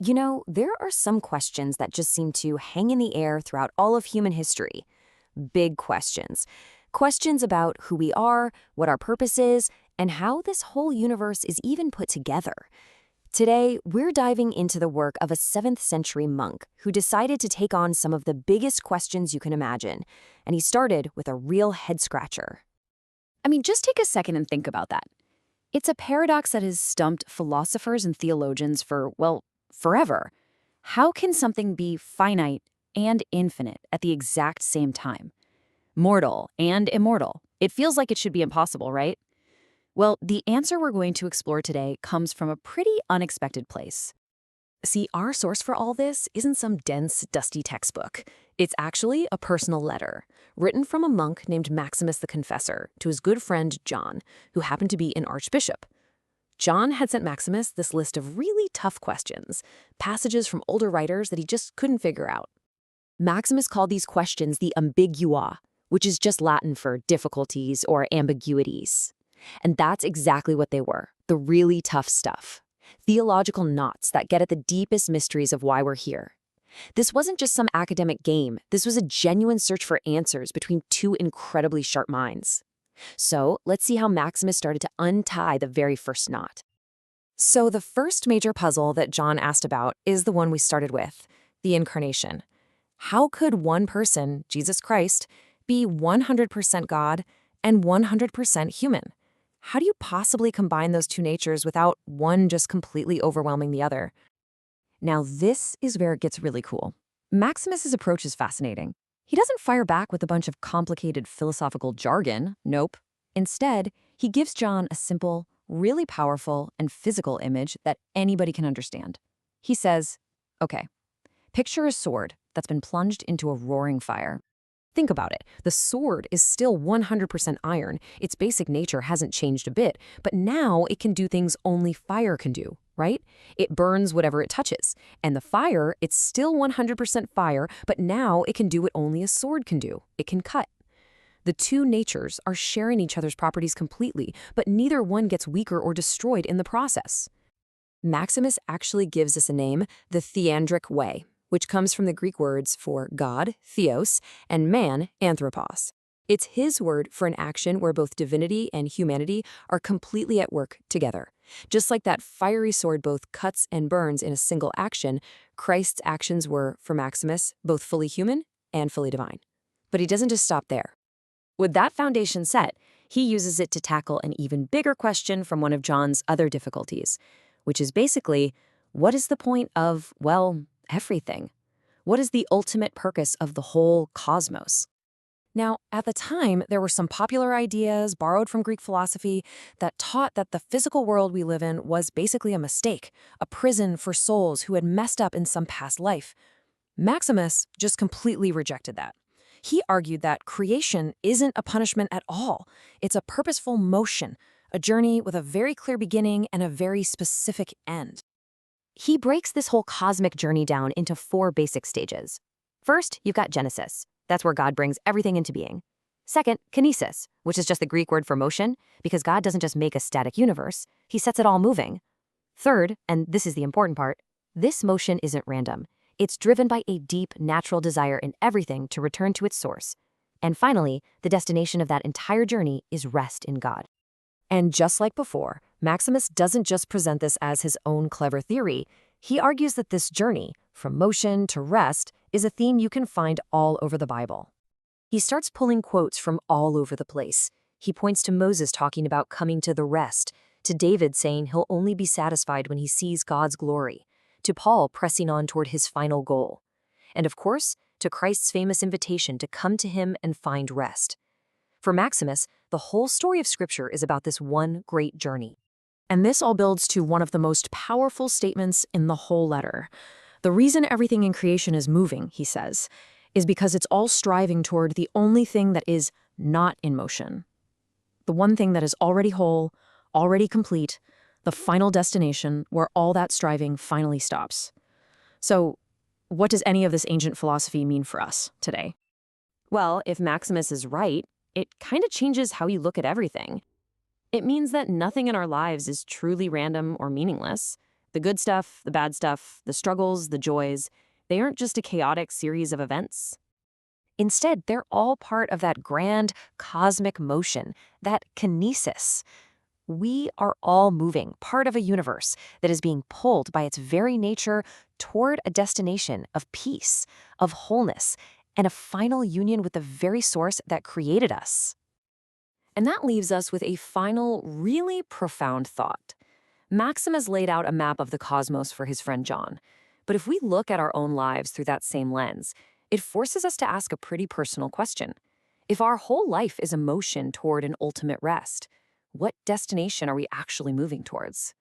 You know, there are some questions that just seem to hang in the air throughout all of human history. Big questions. Questions about who we are, what our purpose is, and how this whole universe is even put together. Today, we're diving into the work of a 7th century monk who decided to take on some of the biggest questions you can imagine, and he started with a real head-scratcher. I mean, just take a second and think about that. It's a paradox that has stumped philosophers and theologians for, well, forever. How can something be finite and infinite at the exact same time? Mortal and immortal. It feels like it should be impossible, right? Well, the answer we're going to explore today comes from a pretty unexpected place. See, our source for all this isn't some dense, dusty textbook. It's actually a personal letter, written from a monk named Maximus the Confessor to his good friend John, who happened to be an archbishop. John had sent Maximus this list of really tough questions, passages from older writers that he just couldn't figure out. Maximus called these questions the ambigua, which is just Latin for difficulties or ambiguities. And that's exactly what they were, the really tough stuff. Theological knots that get at the deepest mysteries of why we're here. This wasn't just some academic game. This was a genuine search for answers between two incredibly sharp minds. So let's see how Maximus started to untie the very first knot. So the first major puzzle that John asked about is the one we started with, the incarnation. How could one person, Jesus Christ, be 100% God and 100% human? How do you possibly combine those two natures without one just completely overwhelming the other? Now, this is where it gets really cool. Maximus's approach is fascinating. He doesn't fire back with a bunch of complicated philosophical jargon. Nope. Instead, he gives John a simple, really powerful, and physical image that anybody can understand. He says, okay, picture a sword that's been plunged into a roaring fire. Think about it. The sword is still 100% iron. Its basic nature hasn't changed a bit, but now it can do things only fire can do, right? It burns whatever it touches. And the fire, it's still 100% fire, but now it can do what only a sword can do. It can cut. The two natures are sharing each other's properties completely, but neither one gets weaker or destroyed in the process. Maximus actually gives us a name, the theandric way, which comes from the Greek words for God, theos, and man, anthropos. It's his word for an action where both divinity and humanity are completely at work together. Just like that fiery sword both cuts and burns in a single action, Christ's actions were, for Maximus, both fully human and fully divine. But he doesn't just stop there. With that foundation set, he uses it to tackle an even bigger question from one of John's other difficulties, which is basically, what is the point of, well, everything? What is the ultimate purpose of the whole cosmos? Now, at the time, there were some popular ideas borrowed from Greek philosophy that taught that the physical world we live in was basically a mistake, a prison for souls who had messed up in some past life. Maximus just completely rejected that. He argued that creation isn't a punishment at all. It's a purposeful motion, a journey with a very clear beginning and a very specific end. He breaks this whole cosmic journey down into 4 basic stages. First, you've got Genesis. That's where God brings everything into being. Second, kinesis, which is just the Greek word for motion, because God doesn't just make a static universe, he sets it all moving. Third, and this is the important part, this motion isn't random. It's driven by a deep, natural desire in everything to return to its source. And finally, the destination of that entire journey is rest in God. And just like before, Maximus doesn't just present this as his own clever theory. He argues that this journey, from motion to rest, is a theme you can find all over the Bible. He starts pulling quotes from all over the place. He points to Moses talking about coming to the rest, to David saying he'll only be satisfied when he sees God's glory, to Paul pressing on toward his final goal, and of course, to Christ's famous invitation to come to him and find rest. For Maximus, the whole story of Scripture is about this one great journey. And this all builds to one of the most powerful statements in the whole letter. The reason everything in creation is moving, he says, is because it's all striving toward the only thing that is not in motion. The one thing that is already whole, already complete, the final destination where all that striving finally stops. So, what does any of this ancient philosophy mean for us today? Well, if Maximus is right, it kind of changes how you look at everything. It means that nothing in our lives is truly random or meaningless. The good stuff, the bad stuff, the struggles, the joys, they aren't just a chaotic series of events. Instead, they're all part of that grand cosmic motion, that kinesis. We are all moving, part of a universe that is being pulled by its very nature toward a destination of peace, of wholeness, and a final union with the very source that created us. And that leaves us with a final, really profound thought. Maximus laid out a map of the cosmos for his friend John. But if we look at our own lives through that same lens, it forces us to ask a pretty personal question. If our whole life is a motion toward an ultimate rest, what destination are we actually moving towards?